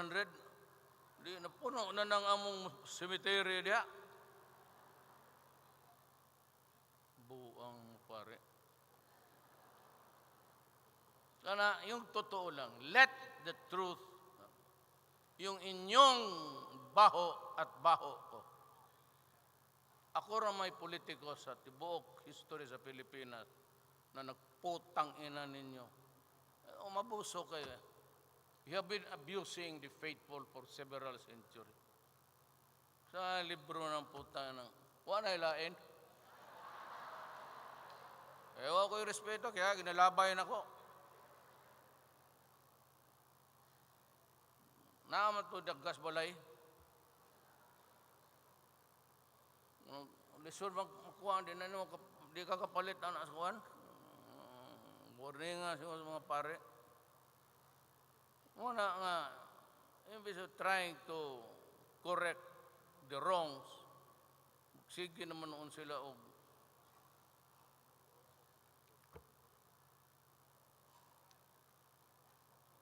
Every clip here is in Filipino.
100. Di na puno na ng among cemetery diha. Buang pare. Kana yung totoo lang, let the truth, yung inyong baho at baho ko. Ako ra may politiko sa tibuok history sa Pilipinas na nagputang ina ninyo. Umabuso kayo. You have been abusing the faithful for several centuries. Sa libro ng putang ng wala ilain. Ewa ko yung respeto, kaya ginalabayan ako. Naamat to daggas balay. Lisod magkuhaan din na di ka kapalit na nasukuhan. Warning nga sa mga pare. Muna nga, imbis of trying to correct the wrongs, sige naman noon sila og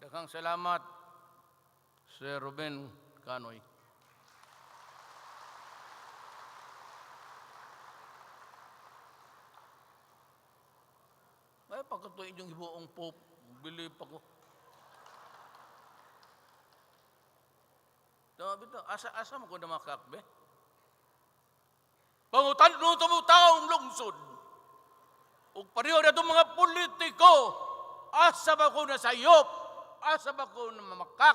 daghang salamat, Sir Ruben Canoy. Ay, pagkatuin yung ibuong Pope, bilib ako. Asa mo ko na makakbe? Pangutan no tumutaong lungsod. Ug pareho na itong mga politiko, asa ba ko na sayop, asa ba ko na mamakak,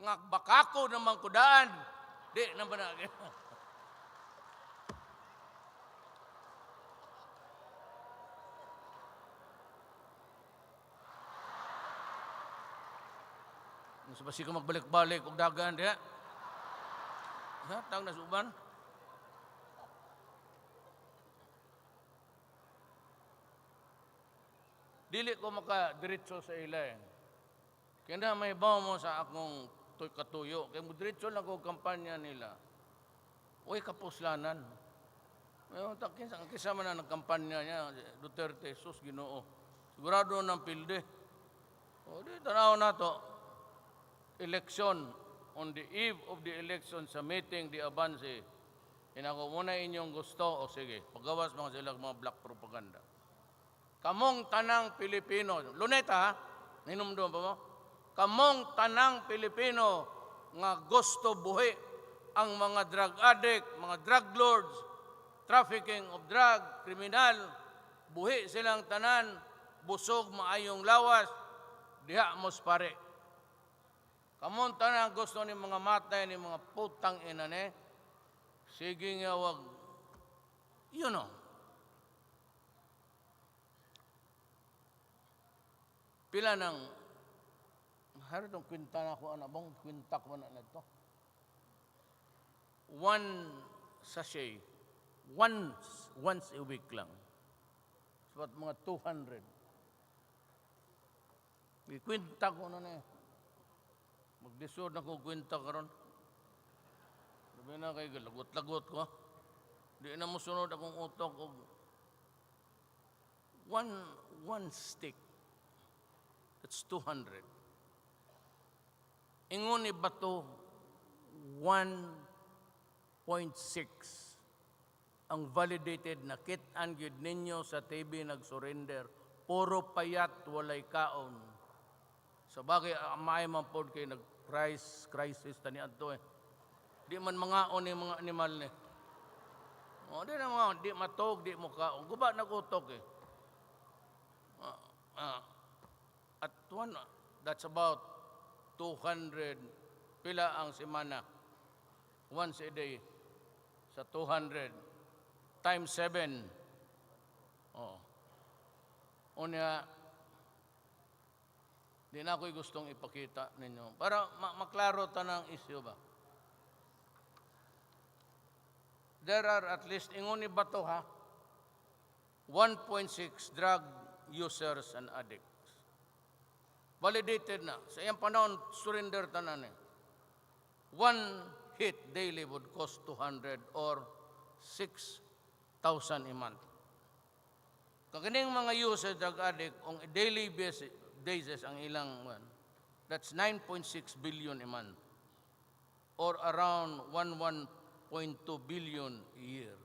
nga bakako na mangkudaan, di na ba na. Sa basi ka magbalik-balik og dagan diha. Tang nasuban. Dili ko makadiretso sa ila. Kaya may bawo mo sa akong katuyo. Kaya mo diretso lang ko kampanya nila. Uy, kapuslanan. Ngayon, kisama na nagkampanya niya, Duterte, sus, Ginoo. Sigurado ng pilde. O, di, tanaw na to. Election, on the eve of the election sa meeting di Abanse, inako muna inyong gusto, o sige, paggawas mga sila mga black propaganda. Kamong tanang Pilipino, luneta ha, ninumdum pa mo? Kamong tanang Pilipino nga gusto buhi ang mga drug addict, mga drug lords, trafficking of drug, kriminal, buhi silang tanan, busog maayong lawas, diha mos pare. Kamon tanang gusto ni mga matay ni mga putang ina ne. Sige nga wag. You know. Pila ng haro tong kwinta na ko ana bang kwinta ko na to. One sachet. Once a week lang. So mga 200. Kwinta ko na ne. Magdisod na ko kwenta karon. Sabi na kay lagot-lagot ko. Di na mo sunod akong utok og one stick. That's 200. Ingon ni bato 1.6 ang validated na kit-an gyud ninyo sa TV nag-surrender. Puro payat walay kaon. Sa bagay may man pod kay crisis tani adto eh. Di man mangaon ni mga animal ni. O di na mga di matog, di mo kaon. Guba nagutok eh. At one, that's about 200 pila ang semana. Once a day sa 200 times 7. Oh. Unya di na ako'y gustong ipakita ninyo. Para maklaro tanang issue ba? There are at least, ingon ni bato ha, 1.6 drug users and addicts. Validated na. Sa iyang panahon, surrender tanan eh. One hit daily would cost 200 or 6,000 a month. Kaganing mga user drug addict, on a daily basis ang ilang That's 9.6 billion a month or around 1.2 billion a year.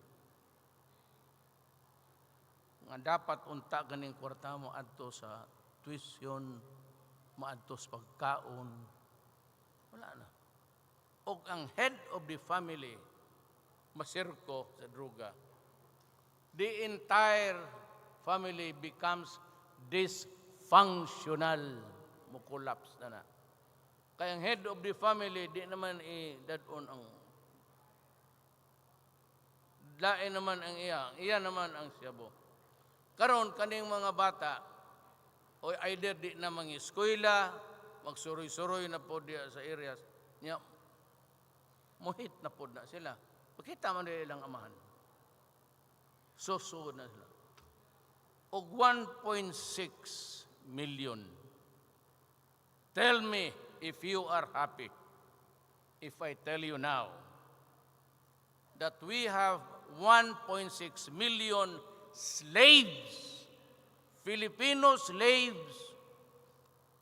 Nga dapat unta ganing kwarta mo adto sa tuition, maadto sa pagkaon. Wala na. O ang head of the family, masirko sa druga, the entire family becomes dysfunctional. Mo-collapse na na. Kaya ang head of the family, di naman i-dadon ang lain naman ang iya naman ang siyabo. Karon kaning mga bata, o either di na mang-eskwela, magsuroy-suroy na po diya sa areas, niya, muhit na po na sila. Makita man nila ilang amahan. Susunod na sila. Og 1.6 million. Tell me if you are happy if I tell you now that we have 1.6 million slaves, Filipino slaves,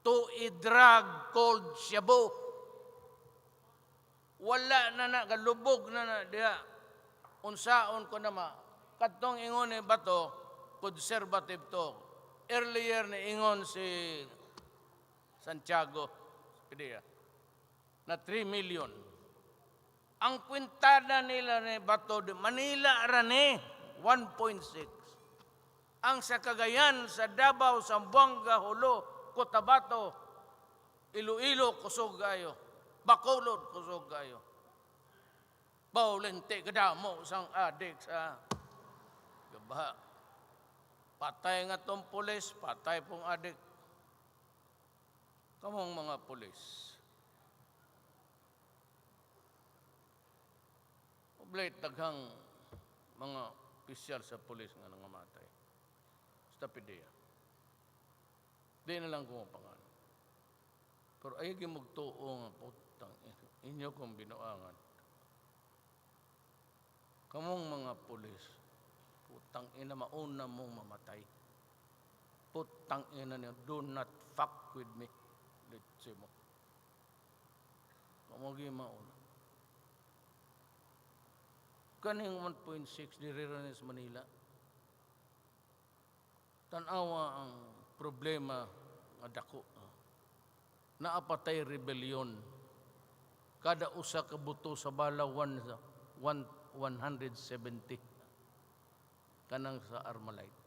to a drug called shabu. Wala na galubog na diha. Unsaon ko na kadtong ingon ni bato, conservative to. Earlier ni ingon si Santiago Padilla na 3 million. Ang kwintada nila ni bato, Manila rani, 1.6. Ang sa Cagayan, sa Davao, Zamboanga, Hulo, Cotabato, Iloilo, kusog gayo. Bacolod, kusog gayo. Baulente, kadamo, sang adik sa gabaha. Patay nga tong pulis, patay pong adik. Kamong mga pulis. Oblate, daghang mga opisyal sa pulis nga nangamatay. Padilla. Di na lang kumapangan. Pero ay gimugtuo nga putang inyo kong binuangan. Kamong mga pulis, putang ina mauna mong mamatay. Putang ina niyo, do not fuck with me. Let's mo. Kamong mauna. Kaning 1.6 dirira sa Manila. Tanawa ang problema nga dako. Naapatay rebellion. Kada usa ka buto sa bala 170 kanang sa Armalite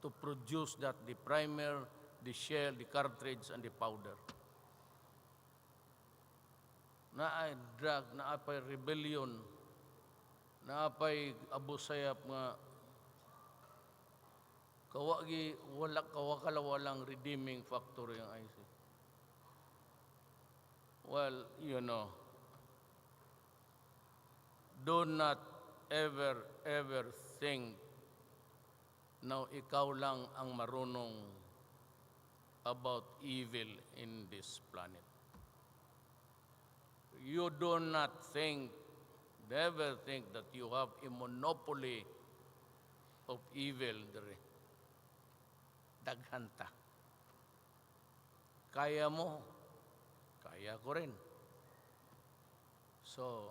to produce that the primer, the shell, the cartridge, and the powder. Naay drug, naapay rebellion, naapay Abu Sayyaf nga walang redeeming factor yung IC. Well, you know, do not ever think na ikaw lang ang marunong about evil in this planet. You do not never think that you have a monopoly of evil there. Daghanta. Kaya mo, kaya ko rin. So,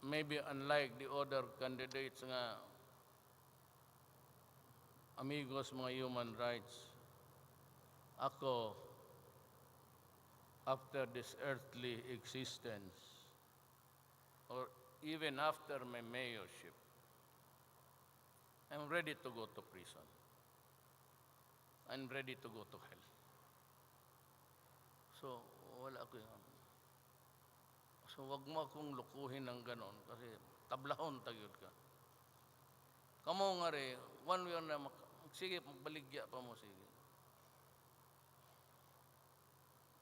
maybe unlike the other candidates nga, amigos mga human rights, ako, after this earthly existence, or even after my mayorship, I'm ready to go to prison. I'm ready to go to hell. So, wala ako yung... So, wag mo akong lukuhin ng ganon kasi tablahon tagyod ka. Kamo nga rin, one way na sige, magbaligya pa mo, sige.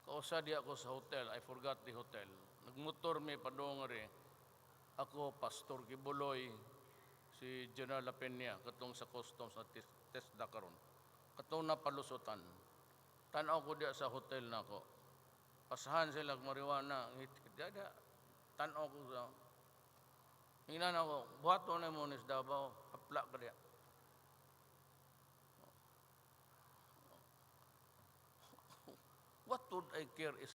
Kausa di ako sa hotel, I forgot the hotel. Nagmotor may padong nga rin. Ako, Pastor Kibuloy, si General La Peña, katong sa customs na TESDA karon. Katong napalusutan. Tanaw ko diya sa hotel na ako. Pasahan sila marijuana. Tanaw ko sa... Hinan ako, buhato na mo nis Davao, hapla ka diya. What would I care is